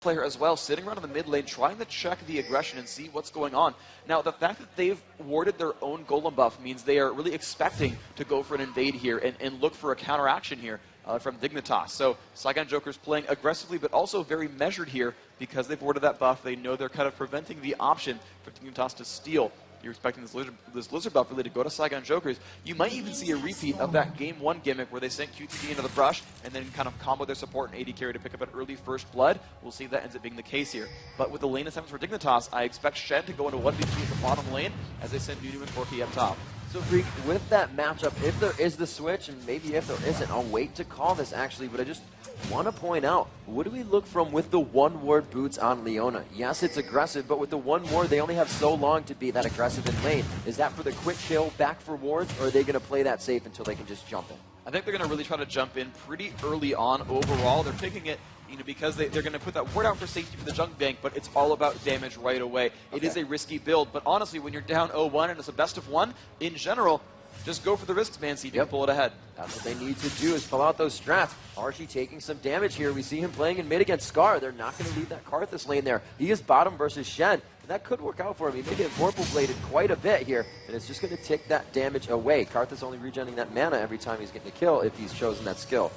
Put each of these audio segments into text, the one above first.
player as well, sitting around in the mid lane, trying to check the aggression and see what's going on. Now, the fact that they've warded their own golem buff means they are really expecting to go for an invade here and look for a counteraction here from Dignitas. So Saigon Joker's playing aggressively, but also very measured here because they've warded that buff. They know they're kind of preventing the option for Dignitas to steal. You're expecting this lizard buff really to go to Saigon Jokers. You might even see a repeat of that Game 1 gimmick where they sent QTV into the brush and then kind of combo their support and AD carry to pick up an early first blood. We'll see if that ends up being the case here. But with the lane assignments for Dignitas, I expect Shen to go into 1v2 at the bottom lane as they send Nunu and Corki up top. So, Freak, with that matchup, if there is the switch, and maybe if there isn't, I'll wait to call this actually, but I just want to point out, what do we look from with the one ward boots on Leona? Yes, it's aggressive, but with the one ward, they only have so long to be that aggressive in lane. Is that for the quick kill back for wards, or are they going to play that safe until they can just jump in? I think they're going to really try to jump in pretty early on overall. They're picking it, because they're going to put that ward out for safety for the junk bank, but it's all about damage right away. Okay. It is a risky build, but honestly, when you're down 0-1 and it's a best of 1, in general, just go for the risks, man. See if you can pull it ahead. That's what they need to do, is pull out those strats. Archie taking some damage here. We see him playing in mid against Scar. They're not going to leave that Karthus lane there. He is bottom versus Shen, and that could work out for him. He may get Vorpal Bladed quite a bit here, and it's just going to take that damage away. Karthus only regenerating that mana every time he's getting a kill if he's chosen that skill.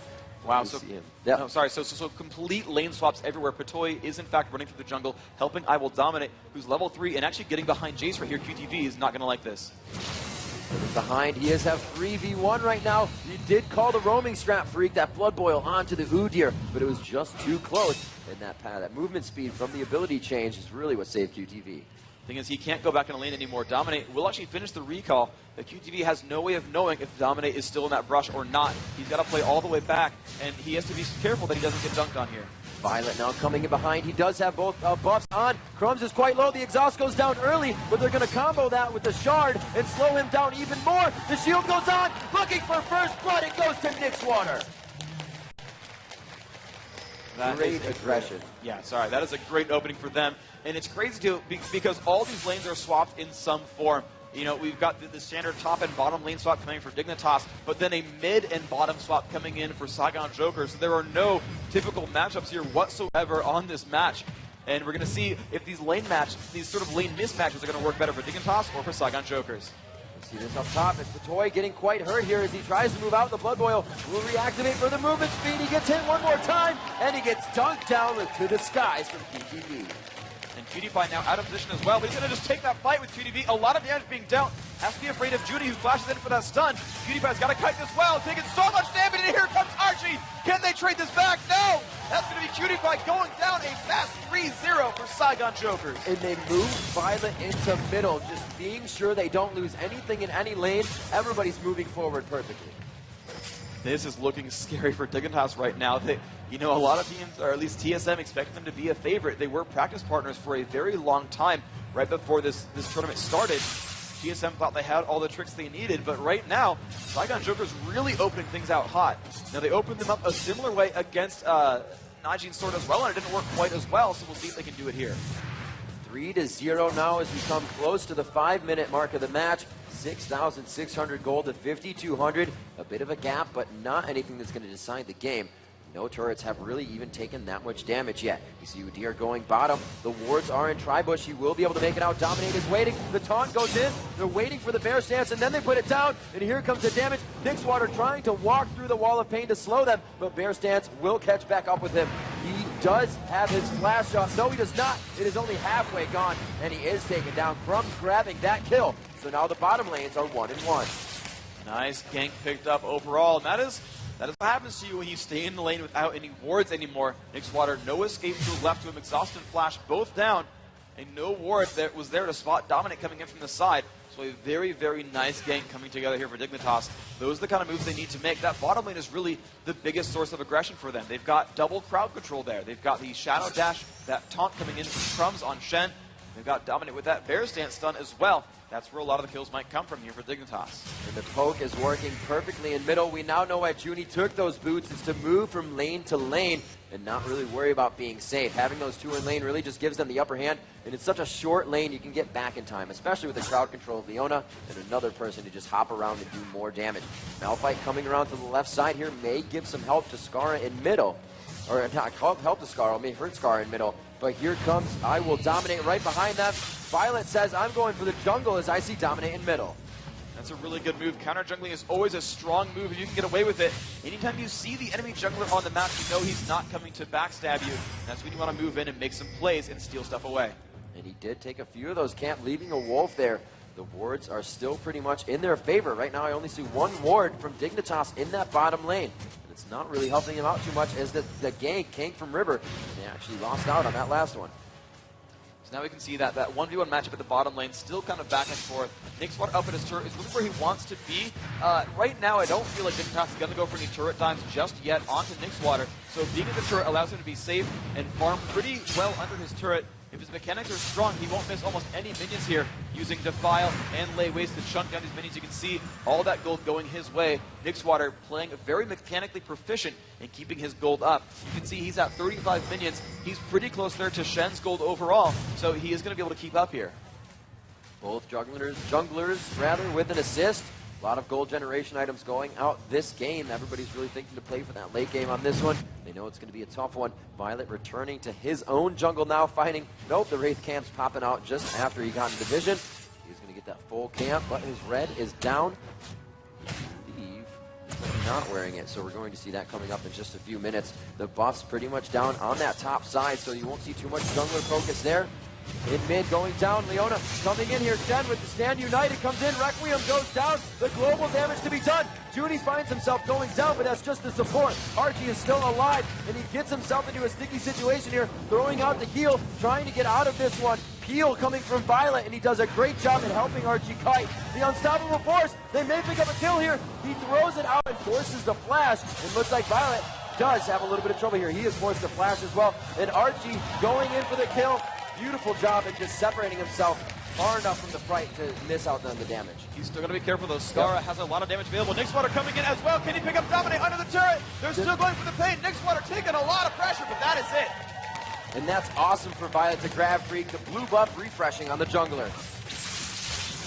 Wow, so complete lane swaps everywhere. Patoy is in fact running through the jungle, helping I Will Dominate, who's level 3, and actually getting behind Jace right here. QTV is not going to like this. Behind, he is have 3v1 right now. He did call the roaming strat, Freak, that Blood Boil onto the Udyr, but it was just too close. And that movement speed from the ability change is really what saved QTV. Thing is, he can't go back in the lane anymore. Dominate will actually finish the recall. The QTV has no way of knowing if Dominate is still in that brush or not. He's got to play all the way back, and he has to be careful that he doesn't get dunked on here. Violet now coming in behind. He does have both buffs on. Crumbs is quite low. The exhaust goes down early, but they're going to combo that with the shard and slow him down even more. The shield goes on. Looking for first blood. It goes to Nyxwater. Great aggression. Yeah, sorry. That is a great opening for them. And it's crazy too because all these lanes are swapped in some form. We've got the standard top and bottom lane swap coming for Dignitas, but then a mid and bottom swap coming in for Saigon Joker. So there are no typical matchups here whatsoever on this match. And we're going to see if these sort of lane mismatches are going to work better for Dignitas or for Saigon Jokers. See this up top. It's Patoy getting quite hurt here as he tries to move out. The Blood Boil will reactivate for the movement speed. He gets hit one more time, and he gets dunked down to the skies from QTV. And PewDiePie now out of position as well, but he's going to just take that fight with QTV. A lot of damage being dealt. Has to be afraid of Judy, who flashes in for that stun. PewDiePie's got to kite this well, taking so much damage, and here comes Archie. Can they trade this back? No! That's going to be PewDiePie going down a fast 3-0 for Saigon Jokers. And they move Violet into middle, just being sure they don't lose anything in any lane. Everybody's moving forward perfectly. This is looking scary for Dignitas right now. A lot of teams, or at least TSM, expect them to be a favorite. They were practice partners for a very long time right before this tournament started. TSM thought they had all the tricks they needed, but right now, Saigon Joker's really opening things out hot. Now, they opened them up a similar way against Najee's Sword as well, and it didn't work quite as well, so we'll see if they can do it here. 3-0 now as we come close to the 5-minute mark of the match. 6,600 gold to 5,200. A bit of a gap, but not anything that's going to decide the game. No turrets have really even taken that much damage yet. You see Udyr going bottom. The wards are in Tribush. He will be able to make it out. Dominate is waiting. The taunt goes in. They're waiting for the bear stance, and then they put it down. And here comes the damage. Nyxwater trying to walk through the wall of pain to slow them, but bear stance will catch back up with him. He does have his flash shot. No, he does not. It is only halfway gone, and he is taken down. Crumbs grabbing that kill. So now the bottom lanes are 1-1. Nice gank picked up overall, and that is what happens to you when you stay in the lane without any wards anymore. Nyxwater, no escape to the left to him, exhaust and flash both down, and no ward that was there to spot Dominant coming in from the side. So a very, very nice gank coming together here for Dignitas. Those are the kind of moves they need to make. That bottom lane is really the biggest source of aggression for them. They've got double crowd control there. They've got the Shadow Dash, that taunt coming in from Crumbs on Shen. They've got Dominant with that Bear Stance stun as well. That's where a lot of the kills might come from here for Dignitas. And the poke is working perfectly in middle. We now know why Junie took those boots, is to move from lane to lane and not really worry about being safe. Having those two in lane really just gives them the upper hand, and it's such a short lane you can get back in time, especially with the crowd control of Leona and another person to just hop around and do more damage. Malphite coming around to the left side here may give some help to Skara in middle. or not help the Scar, may hurt Scar in middle. But here comes I Will Dominate right behind them. Violet says, I'm going for the jungle as I see Dominate in middle. That's a really good move. Counter jungling is always a strong move if you can get away with it. Anytime you see the enemy jungler on the map, you know he's not coming to backstab you. That's when you want to move in and make some plays and steal stuff away. And he did take a few of those camp, leaving a wolf there. The wards are still pretty much in their favor. Right now, I only see one ward from Dignitas in that bottom lane. And it's not really helping him out too much as the gank from River. And they actually lost out on that last one. So now we can see that 1v1 matchup at the bottom lane, still kind of back and forth. Nixwater up at his turret is really where he wants to be. Right now, I don't feel like Dignitas is going to go for any turret dimes just yet onto Nixwater. So being in the turret allows him to be safe and farm pretty well under his turret. If his mechanics are strong, he won't miss almost any minions here using Defile and Lay Waste to chunk down these minions. You can see all that gold going his way. Nixwater playing very mechanically proficient in keeping his gold up. You can see he's at 35 minions. He's pretty close there to Shen's gold overall, so he is going to be able to keep up here. Both junglers with an assist. A lot of gold generation items going out this game. Everybody's really thinking to play for that late game on this one. They know it's going to be a tough one. Violet returning to his own jungle now, fighting. Nope, the Wraith camp's popping out just after he got into vision. He's going to get that full camp, but his red is down. He's not wearing it, so we're going to see that coming up in just a few minutes. The buff's pretty much down on that top side, so you won't see too much jungler focus there. In mid, going down, Leona coming in here. Jen with the stand united comes in. Requiem goes down. The global damage to be done. Judy finds himself going down, but that's just the support. Archie is still alive, and he gets himself into a sticky situation here, throwing out the heal, trying to get out of this one. Peel coming from Violet, and he does a great job at helping Archie kite. The unstoppable force. They may pick up a kill here. He throws it out and forces the flash. It looks like Violet does have a little bit of trouble here. He is forced to flash as well. And Archie going in for the kill. Beautiful job at just separating himself far enough from the fight to miss out on the damage. He's still going to be careful though. Skara has a lot of damage available. Nixwater coming in as well. Can he pick up Dominate under the turret? They're still going for the pain. Nixwater taking a lot of pressure, but that is it. And that's awesome for Violet to grab Freak. The blue buff refreshing on the jungler.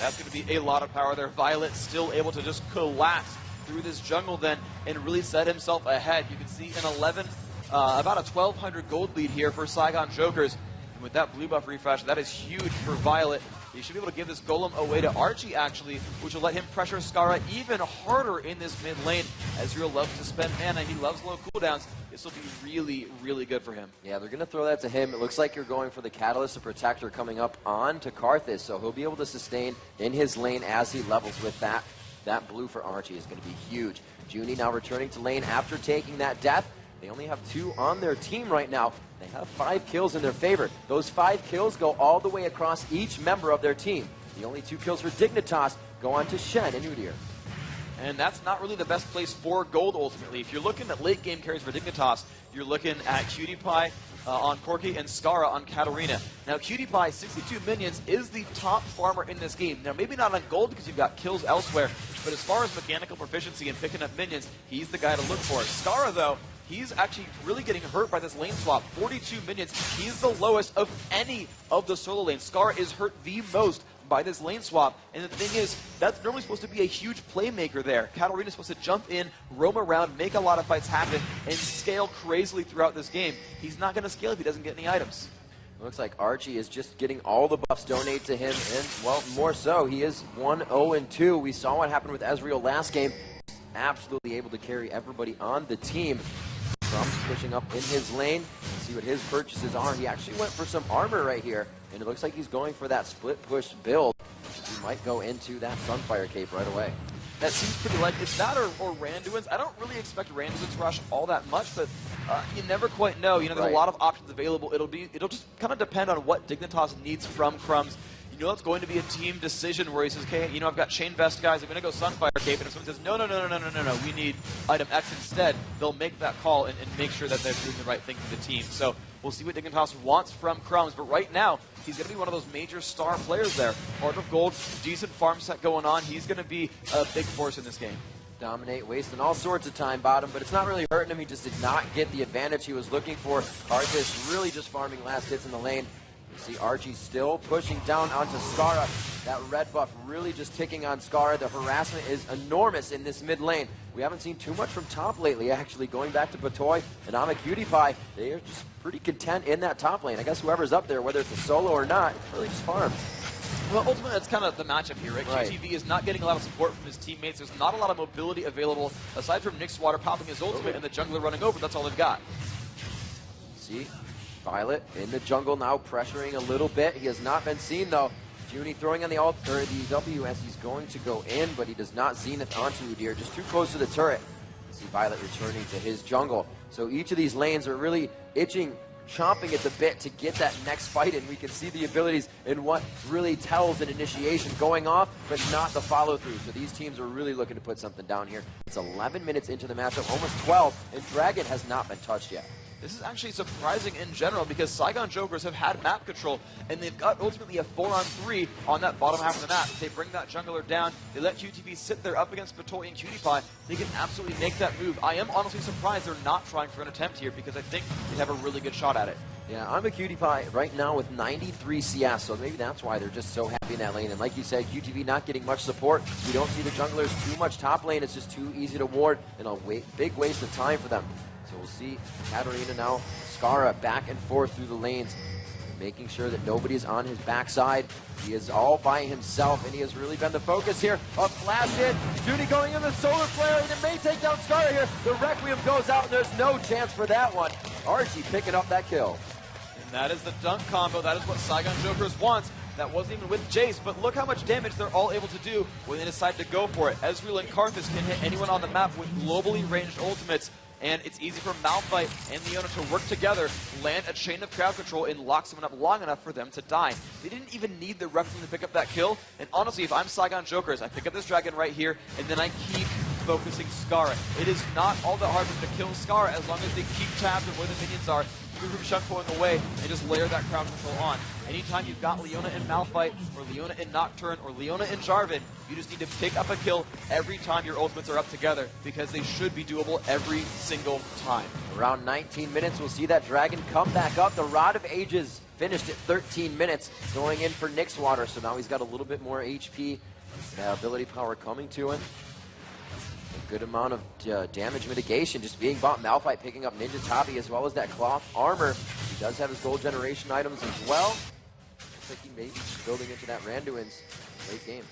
That's going to be a lot of power there. Violet still able to just collapse through this jungle then and really set himself ahead. You can see an 11, about a 1,200 gold lead here for Saigon Jokers. And with that blue buff refresh, that is huge for Violet. He should be able to give this golem away to Archie, actually, which will let him pressure Skara even harder in this mid lane. Ezreal loves to spend mana. He loves low cooldowns. This will be really, really good for him. Yeah, they're going to throw that to him. It looks like you're going for the Catalyst, the Protector coming up on to Karthus, so he'll be able to sustain in his lane as he levels with that. That blue for Archie is going to be huge. Junie now returning to lane after taking that death. They only have 2 on their team right now. They have 5 kills in their favor. Those 5 kills go all the way across each member of their team. The only 2 kills for Dignitas go on to Shen and Udyr. And that's not really the best place for gold, ultimately. If you're looking at late game carries for Dignitas, you're looking at Cutie Pie on Corki and Skara on Katarina. Now, Cutie Pie, 62 minions, is the top farmer in this game. Now, maybe not on gold because you've got kills elsewhere, but as far as mechanical proficiency and picking up minions, he's the guy to look for. Skara, though, he's actually really getting hurt by this lane swap. 42 minions. He's the lowest of any of the solo lanes. Skara is hurt the most by this lane swap. And the thing is, that's normally supposed to be a huge playmaker there. Katarina's supposed to jump in, roam around, make a lot of fights happen, and scale crazily throughout this game. He's not going to scale if he doesn't get any items. Looks like Archie is just getting all the buffs donated to him, and, well, more so. He is 1-0-2. We saw what happened with Ezreal last game. Absolutely able to carry everybody on the team. Trump's pushing up in his lane. Let's see what his purchases are. He actually went for some armor right here, and it looks like he's going for that split push build. He might go into that Sunfire Cape right away. That seems pretty likely. It's that or Randuin's. I don't really expect Randuin's rush all that much, but you never quite know. You know, there's a lot of options available. It'll just kind of depend on what Dignitas needs from Crumbs. You know, it's going to be a team decision where he says, okay, you know, I've got Chain Vest guys, I'm going to go Sunfire Cape, and if someone says, no, we need item X instead, they'll make that call and make sure that they're doing the right thing for the team. So we'll see what Dignitas wants from Crumbs, but right now, he's going to be one of those major star players there. Heart of Gold, decent farm set going on. He's going to be a big force in this game. Dominate, wasting all sorts of time bottom, but it's not really hurting him. He just did not get the advantage he was looking for. Arthas really just farming last hits in the lane. You see Archie still pushing down onto Skara. That red buff really just ticking on Scar. The harassment is enormous in this mid lane. We haven't seen too much from top lately, actually. Going back to Batoy and AmaCutiePie, they are just pretty content in that top lane. I guess whoever's up there, whether it's a solo or not, really just farms. Well, ultimately, that's kind of the matchup here, right? QTV is not getting a lot of support from his teammates. There's not a lot of mobility available, aside from Nixwater popping his ultimate and the jungler running over. That's all they've got. See, Violet in the jungle now, pressuring a little bit. He has not been seen, though. Junie throwing on the ult, or the W as he's going to go in, but he does not zenith onto Udyr, just too close to the turret. See Violet returning to his jungle. So each of these lanes are really chomping at the bit to get that next fight in. We can see the abilities in what really tells an initiation going off, but not the follow-through. So these teams are really looking to put something down here. It's 11 minutes into the matchup, almost 12, and Dragon has not been touched yet. This is actually surprising in general because Saigon Jokers have had map control, and they've got ultimately a 4-on-3 on that bottom half of the map. They bring that jungler down, they let QTV sit there up against Batoy and QTPie. They can absolutely make that move. I am honestly surprised they're not trying for an attempt here because I think they have a really good shot at it. Yeah, AmaCutiePie right now with 93 CS, so maybe that's why they're just so happy in that lane. And like you said, QTV not getting much support. We don't see the junglers too much top lane. It's just too easy to ward and a big waste of time for them. So we'll see Katarina now, Skara back and forth through the lanes, making sure that nobody's on his backside. He is all by himself, and he has really been the focus here. A flash hit, Junie going in the solar flare, and it may take down Skara here. The Requiem goes out, and there's no chance for that one. Archie picking up that kill. And that is the dunk combo. That is what Saigon Jokers wants. That wasn't even with Jace, but look how much damage they're all able to do when they decide to go for it. Ezreal and Karthus can hit anyone on the map with globally ranged ultimates. And it's easy for Malphite and Leona to work together, land a chain of crowd control, and lock someone up long enough for them to die. They didn't even need the Requiem to pick up that kill. And honestly, if I'm Saigon Jokers, I pick up this dragon right here, and then I keep focusing Skara. It is not all that hard for them to kill Skara as long as they keep tabs on where the minions are, keep Shunk pulling away, and just layer that crowd control on. Anytime you've got Leona and Malphite, or Leona and Nocturne, or Leona and Jarvan, you just need to pick up a kill every time your ultimates are up together, because they should be doable every single time. Around 19 minutes, we'll see that dragon come back up. The Rod of Ages finished at 13 minutes, going in for Nixwater, so now he's got a little bit more HP, ability power coming to him. A good amount of damage mitigation just being bought. Malphite picking up Ninja Tabi as well as that cloth armor. He does have his gold generation items as well. Looks like he may be building into that Randuin's late game.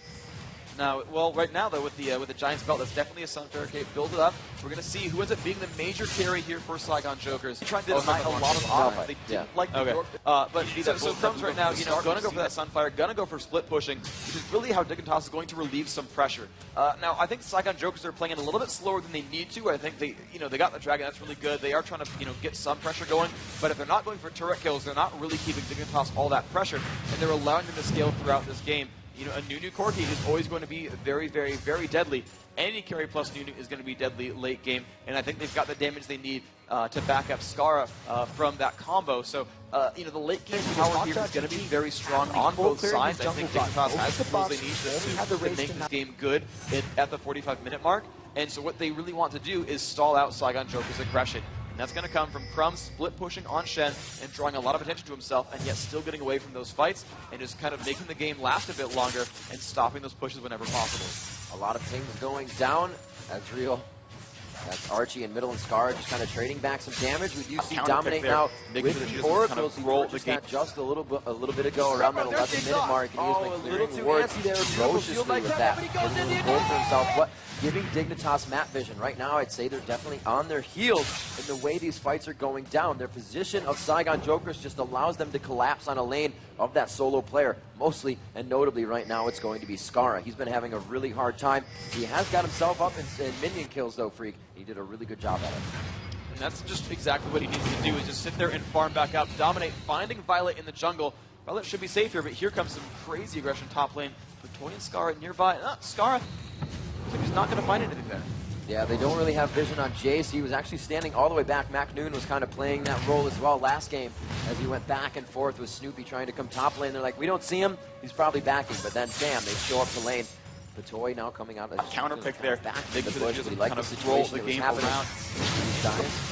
Now, well, right now though, with the Giants belt, that's definitely a Sunfire cape. Build it up. We're going to see who ends up being the major carry here for Saigon Jokers. They're trying to deny a lot of offense. They didn't like the York. But so Crumbs right now, going to go for that Sunfire, going to go for split pushing, which is really how Dignitas is going to relieve some pressure. Now, I think Saigon Jokers are playing it a little bit slower than they need to. I think they got the dragon. That's really good. They are trying to get some pressure going. But if they're not going for turret kills, they're not really keeping Dignitas all that pressure, and they're allowing them to scale throughout this game. A Nunu Corki is always going to be very, very, very deadly. Any carry plus Nunu is going to be deadly late game, and I think they've got the damage they need to back up Skara from that combo. So, the late game power here is going to be very strong on both sides. I think Dignitas has the tools they need to make this game good at the 45-minute mark. And so what they really want to do is stall out Saigon Joker's aggression. And that's going to come from Crumbs split pushing on Shen and drawing a lot of attention to himself, and yet still getting away from those fights and just kind of making the game last a bit longer and stopping those pushes whenever possible. A lot of things going down. Ezreal, that's Archie in middle and Scar just kind of trading back some damage. We do see Dominate now with the Oracles. He purchased that just a little bit ago around that 11-minute mark, and he has been clearing wards ferociously with that. Getting a goal for himself, but giving Dignitas map vision. Right now, I'd say they're definitely on their heels in the way these fights are going down. Their position of Saigon Jokers just allows them to collapse on a lane of that solo player. Mostly and notably right now, it's going to be Skara. He's been having a really hard time. He has got himself up in minion kills, though, Freak. He did a really good job at it. And that's just exactly what he needs to do, is just sit there and farm back up. Dominate, finding Violet in the jungle. Violet should be safe here, but here comes some crazy aggression top lane. Batoy and Skara nearby. Skara, looks like he's not going to find anything there. Yeah, they don't really have vision on Jace. He was actually standing all the way back. MacNoon was kind of playing that role as well last game as he went back and forth with Snoopy trying to come top lane. They're like, we don't see him. He's probably backing. But then, bam, they show up the lane. Batoy now coming out of a counter pick there. Back to the bush, but he liked the situation that was happening. These guys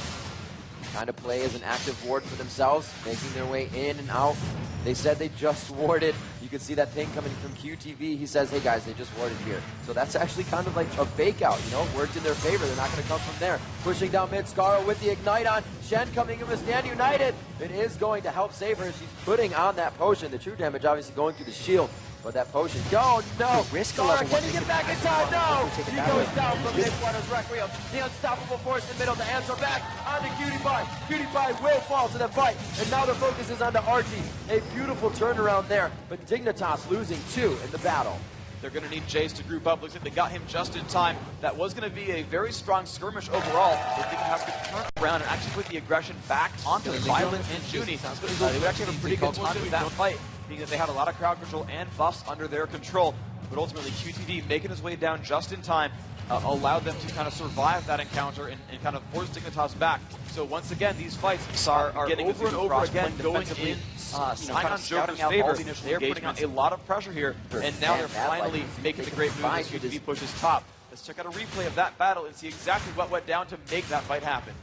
kind of play as an active ward for themselves, making their way in and out. They said they just warded You can see that ping coming from QTV. He says, hey guys, they just warded here. So that's actually kind of like a fake out, you know, worked in their favor. They're not going to come from there. Pushing down mid, Scarra with the Ignite on. Shen coming in with Stand United. It is going to help save her. She's putting on that potion. The true damage obviously going through the shield. But that potion, oh no! Scarra, can he get back in time? No! He goes down from Mid-Water's Requiem. The unstoppable force in the middle to answer back onto QTPie. QTPie will fall to the fight. And now the focus is onto Archie. A beautiful turnaround there. But Dignitas losing 2 in the battle. They're going to need Jace to group up. Looks like they got him just in time. That was going to be a very strong skirmish overall. But Dignitas could turn around and actually put the aggression back onto Violet and Junie. They would actually have a pretty good time with that fight, being that they had a lot of crowd control and buffs under their control. But ultimately, QTV making his way down just in time allowed them to kind of survive that encounter and kind of force Dignitas back. So once again, these fights are getting over and over again going in Saigon Joker's favor. They're putting on a lot of pressure here, and now they're finally making the great move as QTV pushes top. Let's check out a replay of that battle and see exactly what went down to make that fight happen.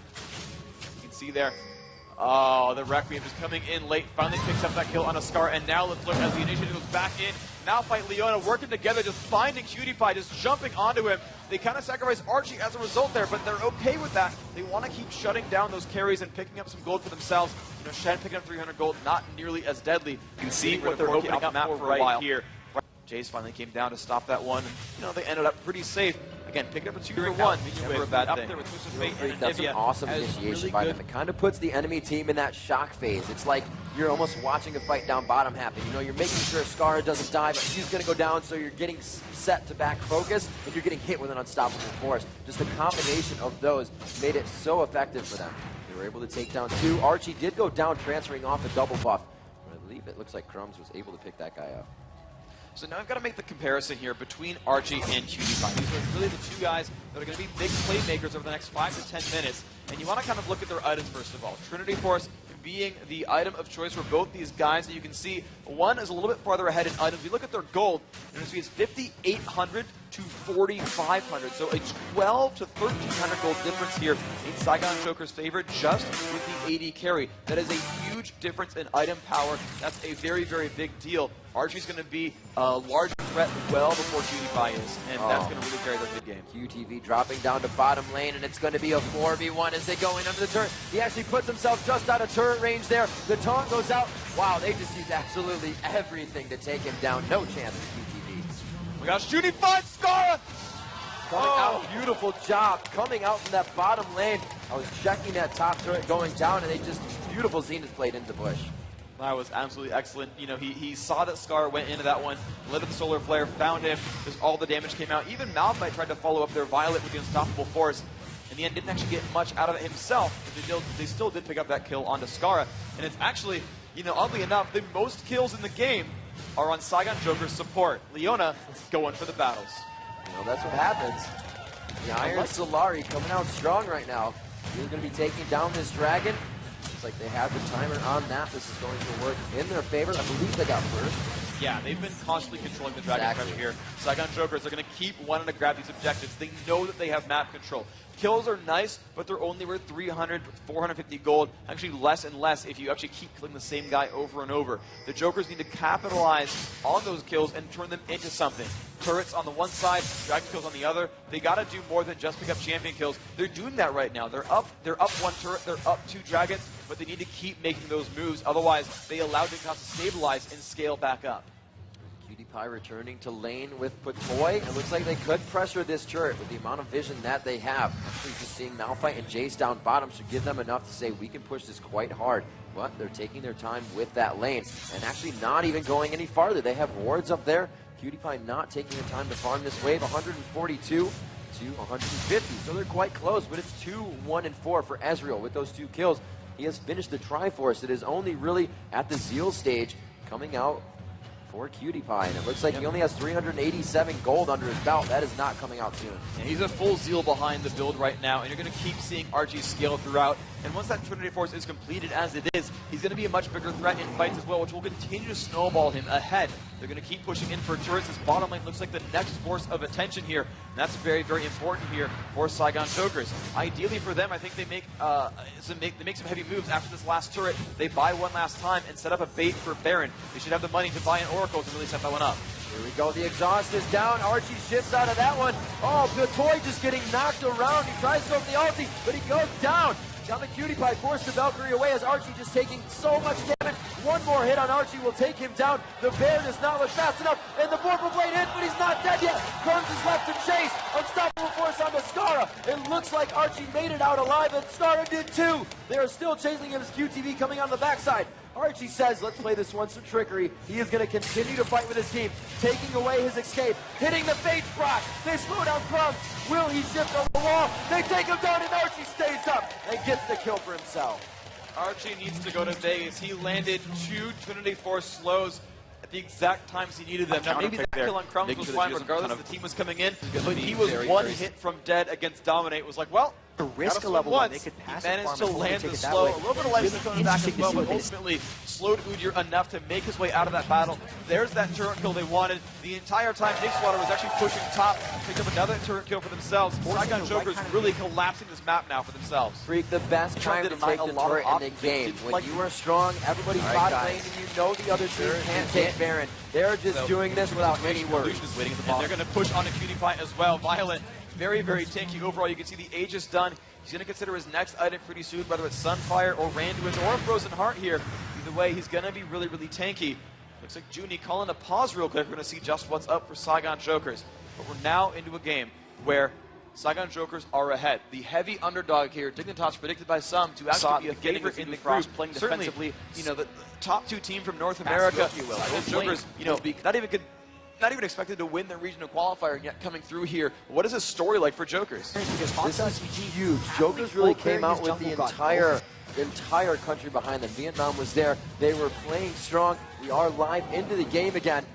You can see there. Oh, the Requiem is coming in late, finally picks up that kill on a Scar, and now let's look as the initiative goes back in. Malphite, Leona working together, just finding QTPie, just jumping onto him. They kind of sacrifice Archie as a result there, but they're okay with that. They want to keep shutting down those carries and picking up some gold for themselves. You know, Shen picking up 300 gold, not nearly as deadly. You can see what they're opening up the map for right here. Jace finally came down to stop that one, and you know, they ended up pretty safe. Again, picking up a 2-for-1, never a bad thing. That's an awesome initiation by them. It kind of puts the enemy team in that shock phase. It's like you're almost watching a fight down bottom happen. You know, you're making sure Scarra doesn't die, but she's going to go down, so you're getting set to back focus, and you're getting hit with an unstoppable force. Just the combination of those made it so effective for them. They were able to take down 2. Archie did go down, transferring off a double buff. But I believe it looks like Crumbs was able to pick that guy up. So now I've got to make the comparison here between Archie and QTPie. These are really the 2 guys that are going to be big playmakers over the next 5 to 10 minutes. And you want to kind of look at their items first of all. Trinity Force being the item of choice for both these guys. And you can see one is a little bit farther ahead in items. If you look at their gold, you're going to see it's 5,800 to 4,500. So a 12 to 1,300 gold difference here in Saigon Joker's favor just with the AD carry. That is a huge difference in item power. That's a very, very big deal. Archie's going to be a large threat well before QTPie is, and that's going to really carry their mid game. QTV dropping down to bottom lane, and it's going to be a 4v1 as they go in under the turret. He actually puts himself just out of turret range there. The taunt goes out. Wow, they just used absolutely everything to take him down. No chance for QTV. We got QTPie, Scarra! Coming out, beautiful job coming out from that bottom lane. I was checking that top turret going down, and they just beautiful Zenith played into the bush. That was absolutely excellent. You know, he saw that Scar went into that one, lit up the solar flare, found him, because all the damage came out. Even Malphite tried to follow up their Violet with the unstoppable force. In the end, didn't actually get much out of it himself, but they still did pick up that kill onto Scarra. And it's actually, you know, oddly enough, the most kills in the game are on Saigon Joker's support. Leona going for the battles. You know, that's what happens. The Iron Solari coming out strong right now. He's going to be taking down this dragon. Looks like they have the timer on that. This is going to work in their favor. I believe they got first. Yeah, they've been constantly controlling the dragon pressure here. Saigon Jokers are going to keep wanting to grab these objectives. They know that they have map control. Kills are nice, but they're only worth 300, 450 gold. Actually, less and less if you actually keep killing the same guy over and over. The Jokers need to capitalize on those kills and turn them into something. Turrets on the one side, dragon kills on the other. They got to do more than just pick up champion kills. They're doing that right now. They're up 1 turret, they're up 2 dragons, but they need to keep making those moves. Otherwise, they allow Dignitas to stabilize and scale back up. QTPie returning to lane with Patoy. It looks like they could pressure this turret with the amount of vision that they have. Actually, just seeing Malphite and Jace down bottom should give them enough to say we can push this quite hard. But they're taking their time with that lane and actually not even going any farther. They have wards up there. QTPie not taking the time to farm this wave. 142 to 150. So they're quite close, but it's 2, 1, and 4 for Ezreal with those 2 kills. He has finished the Triforce. It is only really at the Zeal stage coming out for QTPie, and it looks like he only has 387 gold under his belt. That is not coming out soon. And he's a full Zeal behind the build right now, and you're going to keep seeing Archie scale throughout. And once that Trinity Force is completed as it is, he's going to be a much bigger threat in fights as well, which will continue to snowball him ahead. They're going to keep pushing in for turrets. His bottom lane looks like the next force of attention here. And that's very, very important here for Saigon Jokers. Ideally for them, I think they make some heavy moves after this last turret. They buy one last time and set up a bait for Baron. They should have the money to buy an Oracle to really set that one up. Here we go, the exhaust is down. Archie shifts out of that one. Oh, Batoy just getting knocked around. He tries to go for the ulti, but he goes down. Got the cutie pie, forced the Valkyrie away as Archie just taking so much damage. One more hit on Archie will take him down. The bear does not look fast enough, and the Vorpal Blade hit, but he's not dead yet. Crumbs is left to chase. Unstoppable force on the Skara. It looks like Archie made it out alive, and Skara did too. They are still chasing him as QTV coming on the backside. Archie says, let's play this one some trickery. He is going to continue to fight with his team, taking away his escape, hitting the Fate Proc. They slow down Crumbs. Will he shift on the wall? They take him down, and Archie stays up and gets the kill for himself. Archie needs to go to Vegas. He landed 2 Trinity Force slows at the exact times he needed them. Now, maybe that kill on Crumbs was fine regardless. The team was coming in, but he was one hit from dead against Dominate. Was like, well, the risk level once. They could pass he managed to land the slow. A little bit of life coming back as well, but ultimately slowed Udyr enough to make his way out of that battle. There's that turret kill they wanted. The entire time, Nixwater was actually pushing top, picked up another turret kill for themselves. Saigon Jokers really collapsing this map now for themselves. Freak, the best time to take the turret in the game. When you are strong, everybody bot lane, and you know the other team can't take Baron. They're just doing this without any worries. And they're going to push on a cutie pie as well. Violet, very, very tanky overall. You can see the Aegis done. He's going to consider his next item pretty soon, whether it's Sunfire or Randuin or Frozen Heart here. Either way, he's going to be really, really tanky. Looks like Junie calling a pause real quick. We're going to see just what's up for Saigon Jokers. But we're now into a game where Saigon Jokers are ahead. The heavy underdog here, Dignitas predicted by some to actually be a favorite in the group. Playing Certainly, defensively, you know, the top 2 team from North America. Saigon Jokers, you know, not even expected to win the regional qualifier, and yet coming through here. What is this story like for Jokers? This is huge. Jokers really came out with the entire country behind them. Vietnam was there. They were playing strong. We are live into the game again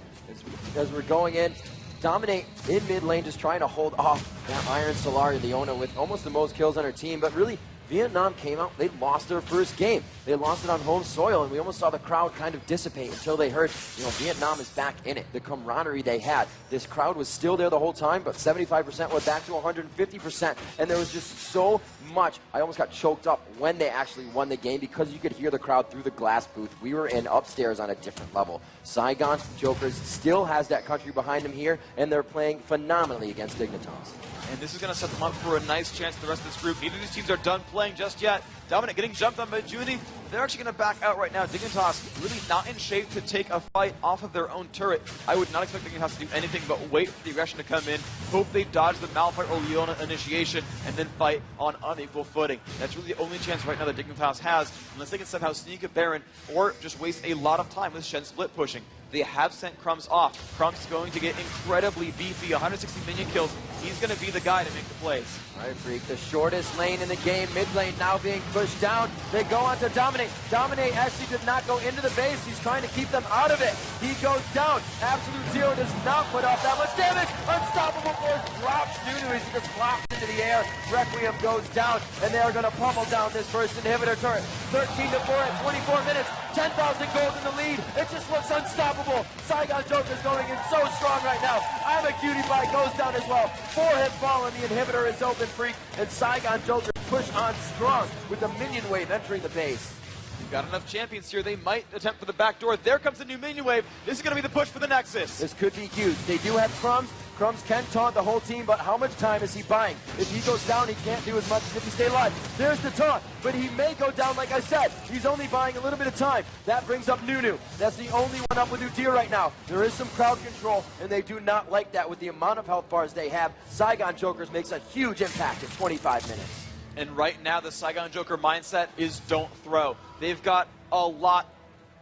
as we're going in. Dominate in mid lane, just trying to hold off that Iron Solari, Leona, with almost the most kills on her team. But really, Vietnam came out, they lost their first game. They lost it on home soil, and we almost saw the crowd kind of dissipate until they heard, you know, Vietnam is back in it. The camaraderie they had. This crowd was still there the whole time, but 75% went back to 150%, and there was just so much. I almost got choked up when they actually won the game because you could hear the crowd through the glass booth. We were in upstairs on a different level. Saigon Jokers still has that country behind them here, and they're playing phenomenally against Dignitas. And this is going to set them up for a nice chance for the rest of this group. Neither of these teams are done playing just yet. Dominant getting jumped on by Junie. They're actually going to back out right now. Dignitas really not in shape to take a fight off of their own turret. I would not expect Dignitas to do anything but wait for the aggression to come in, hope they dodge the Malphite or Leona initiation, and then fight on unequal footing. That's really the only chance right now that Dignitas has, unless they can somehow sneak a Baron or just waste a lot of time with Shen split pushing. They have sent Crumbs off. Crumbs is going to get incredibly beefy, 160 minion kills. He's going to be the guy to make the plays. All right, Freak, the shortest lane in the game, mid lane now being pushed down. They go on to Dominate. Dominate actually did not go into the base. He's trying to keep them out of it. He goes down. Absolute Zero does not put off that much damage. Unstoppable Force drops Nunu as he just flops into the air. Requiem goes down, and they are going to pummel down this first inhibitor turret. 13-4 at 24 minutes. 10,000 gold in the lead. It just looks unstoppable. Saigon Joker's going in so strong right now. I'm a cutie pie goes down as well. 4 hit fall, and the inhibitor is open, Freak, and Saigon Joker push on strong with the minion wave entering the base. You've got enough champions here. They might attempt for the back door. There comes the new minion wave. This is going to be the push for the Nexus. This could be huge. They do have Crumbs. Crumbs can taunt the whole team, but how much time is he buying? If he goes down, he can't do as much as if he stay alive. There's the taunt, but he may go down like I said. He's only buying a little bit of time. That brings up Nunu. That's the only one up with Udyr right now. There is some crowd control, and they do not like that with the amount of health bars they have. Saigon Jokers makes a huge impact in 25 minutes. And right now, the Saigon Joker mindset is don't throw. They've got a lot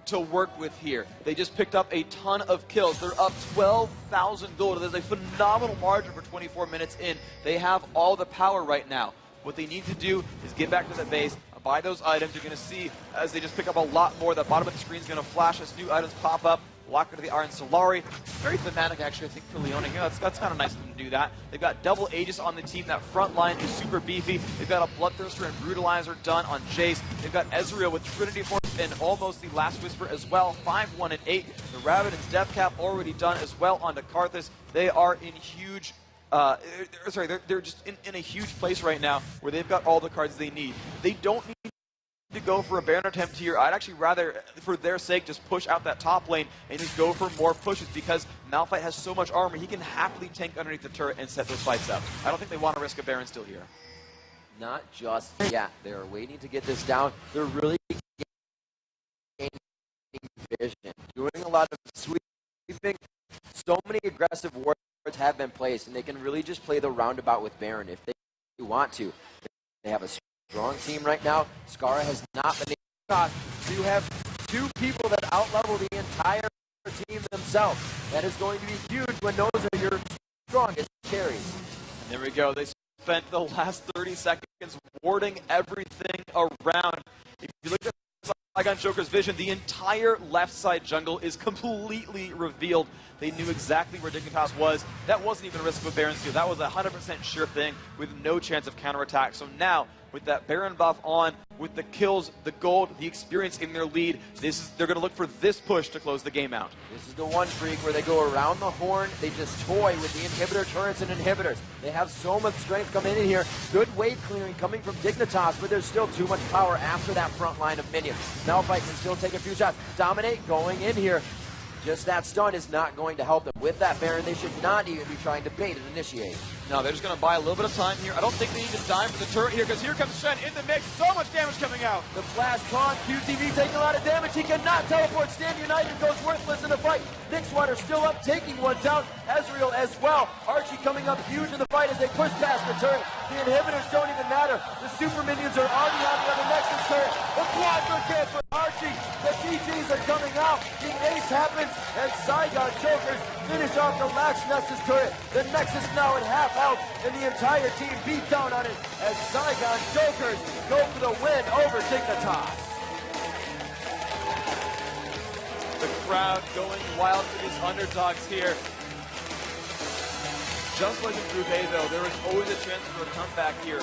to work with here. They just picked up a ton of kills. They're up 12,000 gold. There's a phenomenal margin for 24 minutes in. They have all the power right now. What they need to do is get back to the base, buy those items. You're going to see as they just pick up a lot more. The bottom of the screen is going to flash as new items pop up. Walker to the Iron Solari. Very thematic, actually, I think, for Leone here. That's kind of nice of them to do that. They've got double Aegis on the team. That front line is super beefy. They've got a Bloodthirster and Brutalizer done on Jace. They've got Ezreal with Trinity Force and almost the Last Whisper as well. 5, 1, and 8. The Rabbiddon's Death Cap already done as well onto Karthus. They are in huge... they're just in a huge place right now where they've got all the cards they need. They don't need to go for a Baron attempt here. I'd actually rather, for their sake, just push out that top lane and just go for more pushes because Malphite has so much armor, he can happily tank underneath the turret and set those fights up. I don't think they want to risk a Baron still here. Not just yet. They're waiting to get this down. They're really gaining vision, doing a lot of sweeping. So many aggressive wards have been placed, and they can really just play the roundabout with Baron if they want to. They have a strong team right now. Skara has not been able to have two people that outlevel the entire team themselves. That is going to be huge when those are your strongest carries. And there we go. They spent the last 30 seconds warding everything around. If you look at Saigon Joker's vision, the entire left side jungle is completely revealed. They knew exactly where Dignitas was. That wasn't even a risk of a Baron steal. That was a 100% sure thing with no chance of counterattack. So now, with that Baron buff on, with the kills, the gold, the experience in their lead, they're going to look for this push to close the game out. This is the one freak where they go around the horn. They just toy with the inhibitor turrets and inhibitors. They have so much strength coming in here. Good wave clearing coming from Dignitas, but there's still too much power after that front line of minions. Malphite can still take a few shots. Dominate going in here. Just that stun is not going to help them. With that Baron, they should not even be trying to bait and initiate. No, they're just going to buy a little bit of time here. I don't think they even dime for the turret here, because here comes Shen in the mix. So much damage coming out. The flash con, QTV taking a lot of damage. He cannot teleport. Stand United goes worthless in the fight. Nixwater still up, taking one down. Ezreal as well. Archie coming up huge in the fight as they push past the turret. The inhibitors don't even matter. The super minions are already on the other Nexus turret. The quadra kill for Archie. The GGs are coming out. The ace happens as Saigon Jokers finish off the last Nexus turret. The Nexus now at half health, and the entire team beat down on it as Saigon Jokers go for the win over Dignitas. The crowd going wild for these underdogs here. Just like in Group A, though, there is always a chance for a comeback here.